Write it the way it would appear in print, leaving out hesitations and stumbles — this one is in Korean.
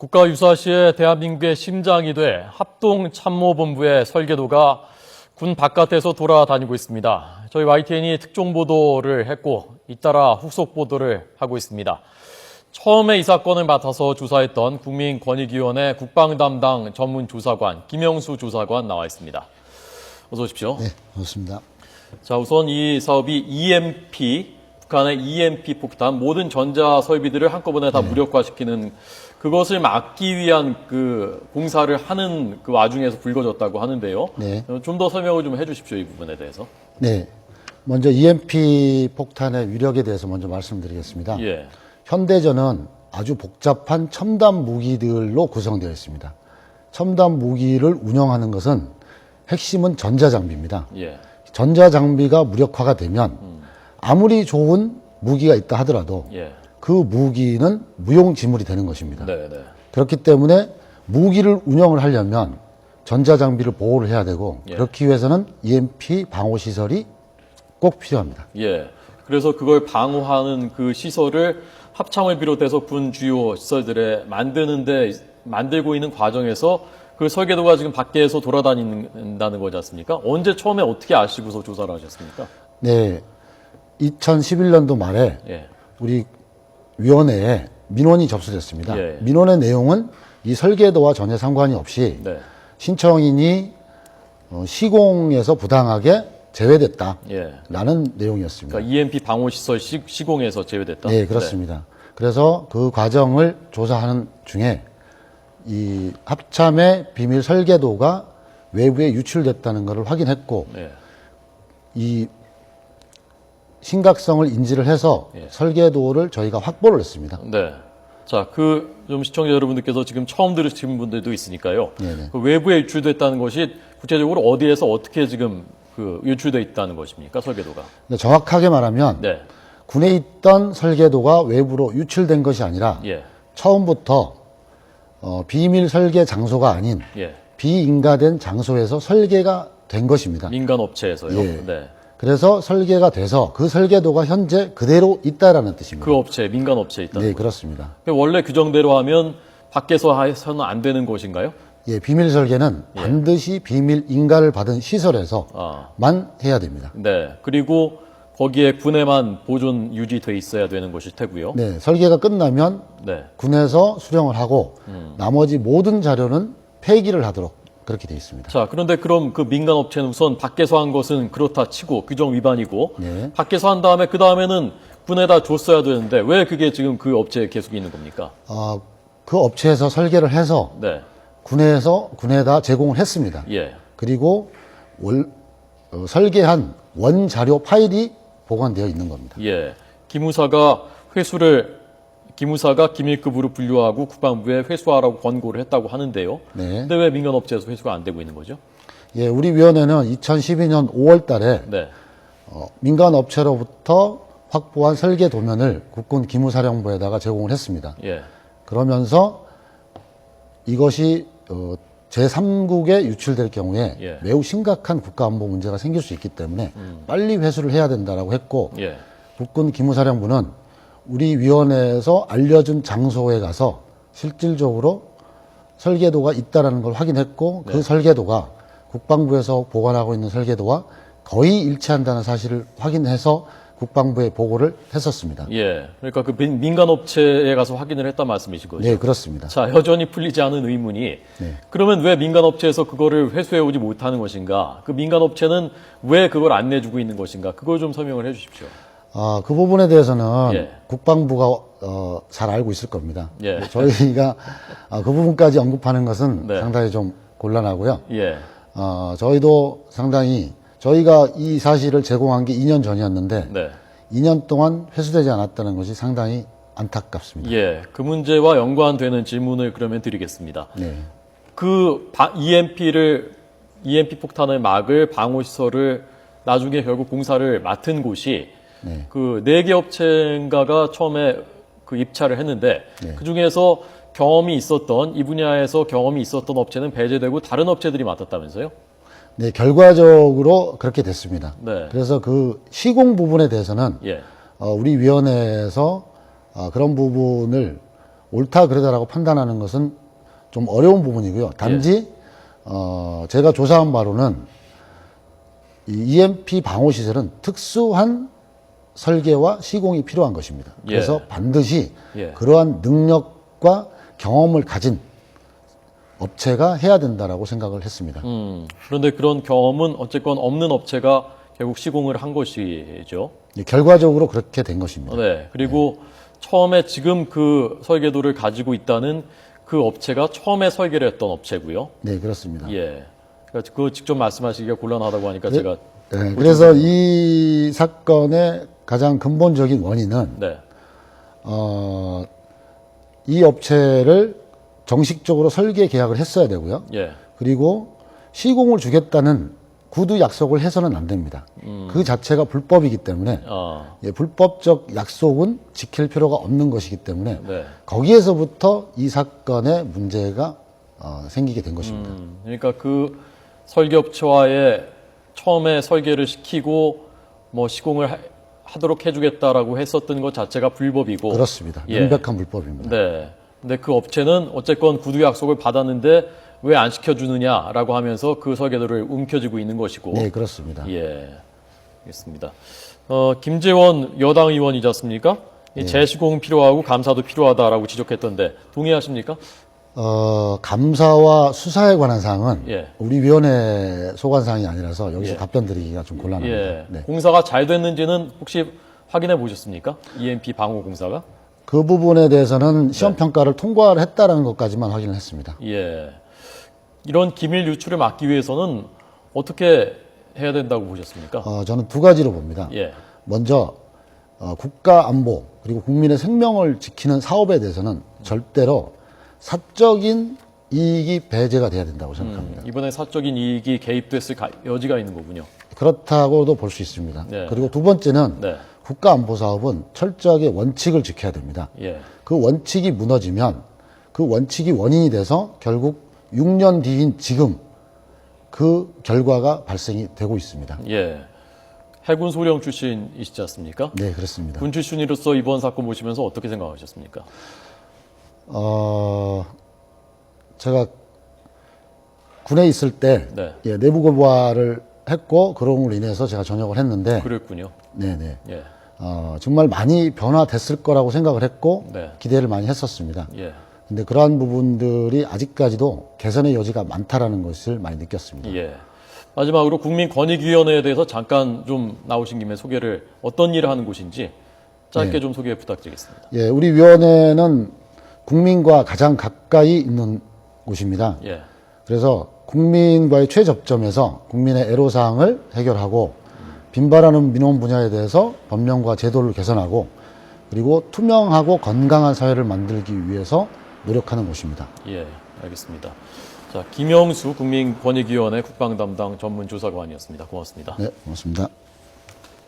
국가유사시에 대한민국의 심장이 돼 합동참모본부의 설계도가 군 바깥에서 돌아다니고 있습니다. 저희 YTN이 특종 보도를 했고 잇따라 후속 보도를 하고 있습니다. 처음에 이 사건을 맡아서 조사했던 국민권익위원회 국방담당 전문조사관 김영수 조사관 나와 있습니다. 어서 오십시오. 네, 반갑습니다. 자, 우선 이 사업이 북한의 EMP 폭탄 모든 전자 설비들을 한꺼번에 다 무력화시키는 그것을 막기 위한 그 공사를 하는 그 와중에서 불거졌다고 하는데요. 네. 좀 더 설명을 좀 해주십시오, 이 부분에 대해서. 네, 먼저 EMP 폭탄의 위력에 대해서 먼저 말씀드리겠습니다. 예. 현대전은 아주 복잡한 첨단 무기들로 구성되어 있습니다. 첨단 무기를 운영하는 것은 핵심은 전자장비입니다. 예. 전자장비가 무력화가 되면 아무리 좋은 무기가 있다 하더라도 예. 그 무기는 무용지물이 되는 것입니다. 네, 네. 그렇기 때문에 무기를 운영을 하려면 전자장비를 보호를 해야 되고 예. 그렇기 위해서는 EMP 방호시설이 꼭 필요합니다. 예. 그래서 그걸 방어하는 그 시설을 합참을 비롯해서 군 주요 시설들에 만들고 있는 과정에서 그 설계도가 지금 밖에서 돌아다닌다는 거지 않습니까? 언제 처음에 어떻게 아시고서 조사를 하셨습니까? 네, 2011년도 말에 예. 우리 위원회에 민원이 접수됐습니다. 예. 민원의 내용은 이 설계도와 전혀 상관이 없이 네. 신청인이 시공에서 부당하게 제외됐다라는 예. 내용이었습니다. 그러니까 EMP 방호시설 시공에서 제외됐다? 네, 그렇습니다. 그래서 그 과정을 조사하는 중에 이 합참의 비밀 설계도가 외부에 유출됐다는 것을 확인했고 네. 이 심각성을 인지를 해서 예. 설계도를 저희가 확보를 했습니다. 네. 자, 좀 시청자 여러분들께서 지금 처음 들으시는 분들도 있으니까요. 네네. 그 외부에 유출됐다는 것이 구체적으로 어디에서 어떻게 지금 유출돼 있다는 것입니까? 설계도가. 정확하게 말하면 네. 군에 있던 설계도가 외부로 유출된 것이 아니라 예. 처음부터 비밀 설계 장소가 아닌 예. 비인가된 장소에서 설계가 된 것입니다. 민간 업체에서요. 예. 네. 그래서 설계가 돼서 그 설계도가 현재 그대로 있다라는 뜻입니다. 그 업체, 민간 업체에 있다는 네, 거죠. 그렇습니다. 원래 규정대로 하면 밖에서 해서는 안 되는 것인가요? 예, 비밀 설계는 반드시 비밀 인가를 받은 시설에서만 해야 됩니다. 네. 그리고 거기에 군에만 보존 유지돼 있어야 되는 것일 테고요. 네, 설계가 끝나면 네. 군에서 수령을 하고 나머지 모든 자료는 폐기를 하도록 그렇게 되어 있습니다. 자, 그런데 그럼 그 민간 업체는 우선 밖에서 한 것은 그렇다 치고 규정 위반이고 네. 밖에서 한 다음에 그 다음에는 군에다 줬어야 되는데 왜 그게 지금 그 업체에 계속 있는 겁니까? 그 업체에서 설계를 해서 네. 군에다 제공을 했습니다. 예. 그리고 설계한 원자료 파일이 보관되어 있는 겁니다. 예. 기무사가 기밀급으로 분류하고 국방부에 회수하라고 권고를 했다고 하는데요. 네. 근데 왜 민간 업체에서 회수가 안 되고 있는 거죠? 예, 우리 위원회는 2012년 5월 달에 네. 민간 업체로부터 확보한 설계 도면을 국군 기무사령부에다가 제공을 했습니다. 예. 그러면서 이것이 제3국에 유출될 경우에 예. 매우 심각한 국가안보 문제가 생길 수 있기 때문에 빨리 회수를 해야 된다라고 했고 예. 국군 기무사령부는 우리 위원회에서 알려준 장소에 가서 실질적으로 설계도가 있다라는 걸 확인했고 그 설계도가 국방부에서 보관하고 있는 설계도와 거의 일치한다는 사실을 확인해서 국방부에 보고를 했었습니다. 예. 그러니까 그 민간 업체에 가서 확인을 했단 말씀이신 거죠? 네, 그렇습니다. 자, 여전히 풀리지 않은 의문이 그러면 왜 민간 업체에서 그거를 회수해 오지 못하는 것인가? 그 민간 업체는 왜 그걸 안 내주고 있는 것인가? 그걸 좀 설명을 해 주십시오. 그 부분에 대해서는 예. 국방부가 잘 알고 있을 겁니다. 예. 저희가 그 부분까지 언급하는 것은 네. 상당히 좀 곤란하고요. 예. 저희도 상당히 저희가 이 사실을 제공한 게 2년 전이었는데 네. 2년 동안 회수되지 않았다는 것이 상당히 안타깝습니다. 예. 그 문제와 연관되는 질문을 그러면 드리겠습니다. 네. 그 EMP 폭탄을 막을 방호시설을 나중에 결국 공사를 맡은 곳이 네. 그 4개 업체인가가 처음에 그 입찰을 했는데 네. 그 중에서 이 분야에서 경험이 있었던 업체는 배제되고 다른 업체들이 맡았다면서요? 네, 결과적으로 그렇게 됐습니다. 네. 그래서 그 시공 부분에 대해서는 예. 우리 위원회에서 그런 부분을 옳다 그러다라고 판단하는 것은 좀 어려운 부분이고요. 단지 제가 조사한 바로는 이 EMP 방호 시설은 특수한 설계와 시공이 필요한 것입니다. 그래서 반드시 그러한 능력과 경험을 가진 업체가 해야 된다라고 생각을 했습니다. 그런데 그런 경험은 어쨌건 없는 업체가 결국 시공을 한 것이죠. 결과적으로 그렇게 된 것입니다. 네. 그리고 처음에 지금 그 설계도를 가지고 있다는 그 업체가 처음에 설계를 했던 업체고요. 네, 그렇습니다. 예. 그러니까 그거 직접 말씀하시기가 곤란하다고 하니까 제가 네, 그래서 이 사건의 가장 근본적인 원인은 네. 이 업체를 정식적으로 설계 계약을 했어야 되고요. 예. 그리고 시공을 주겠다는 구두 약속을 해서는 안 됩니다. 그 자체가 불법이기 때문에 불법적 약속은 지킬 필요가 없는 것이기 때문에 네. 거기에서부터 이 사건의 문제가 생기게 된 것입니다. 그러니까 그 설계업체와의 처음에 설계를 시키고 뭐 시공을 하도록 해주겠다라고 했었던 것 자체가 불법이고 그렇습니다. 명백한 불법입니다. 네. 근데 그 업체는 어쨌건 구두 약속을 받았는데 왜 안 시켜주느냐라고 하면서 그 설계도를 움켜쥐고 있는 것이고. 네, 그렇습니다. 예, 알겠습니다. 김재원 여당 의원이지 않습니까? 이 재시공 필요하고 감사도 필요하다라고 지적했던데 동의하십니까? 감사와 수사에 관한 사항은 예. 우리 위원회 소관 사항이 아니라서 여기서 답변 드리기가 좀 곤란합니다. 예. 네. 공사가 잘 됐는지는 혹시 확인해 보셨습니까? EMP 방호 공사가? 그 부분에 대해서는 시험 평가를 통과를 했다라는 것까지만 확인을 했습니다. 예. 이런 기밀 유출을 막기 위해서는 어떻게 해야 된다고 보셨습니까? 저는 두 가지로 봅니다. 예. 먼저 국가 안보 그리고 국민의 생명을 지키는 사업에 대해서는 절대로 사적인 이익이 배제가 돼야 된다고 생각합니다. 이번에 사적인 이익이 개입됐을 여지가 있는 거군요. 그렇다고도 볼 수 있습니다. 네. 그리고 두 번째는 네. 국가 안보 사업은 철저하게 원칙을 지켜야 됩니다. 예. 그 원칙이 무너지면 그 원칙이 원인이 돼서 결국 6년 뒤인 지금 그 결과가 발생이 되고 있습니다. 예. 해군 소령 출신이시지 않습니까? 네, 그렇습니다. 군 출신으로서 이번 사건 보시면서 어떻게 생각하셨습니까? 제가 군에 있을 때 네. 내부 고발을 했고 그럼으로 인해서 제가 전역을 했는데 그랬군요. 네네. 예. 정말 많이 변화됐을 거라고 생각을 했고 네. 기대를 많이 했었습니다. 예. 근데 그러한 부분들이 아직까지도 개선의 여지가 많다라는 것을 많이 느꼈습니다. 예. 마지막으로 국민권익위원회에 대해서 잠깐 좀 나오신 김에 소개를 어떤 일을 하는 곳인지 짧게 좀 소개 부탁드리겠습니다. 예, 우리 위원회는 국민과 가장 가까이 있는 곳입니다. 예. 그래서 국민과의 최접점에서 국민의 애로사항을 해결하고 빈발하는 민원 분야에 대해서 법령과 제도를 개선하고 그리고 투명하고 건강한 사회를 만들기 위해서 노력하는 곳입니다. 예, 알겠습니다. 자, 김영수 국민권익위원회 국방담당 전문조사관이었습니다. 고맙습니다. 네, 고맙습니다.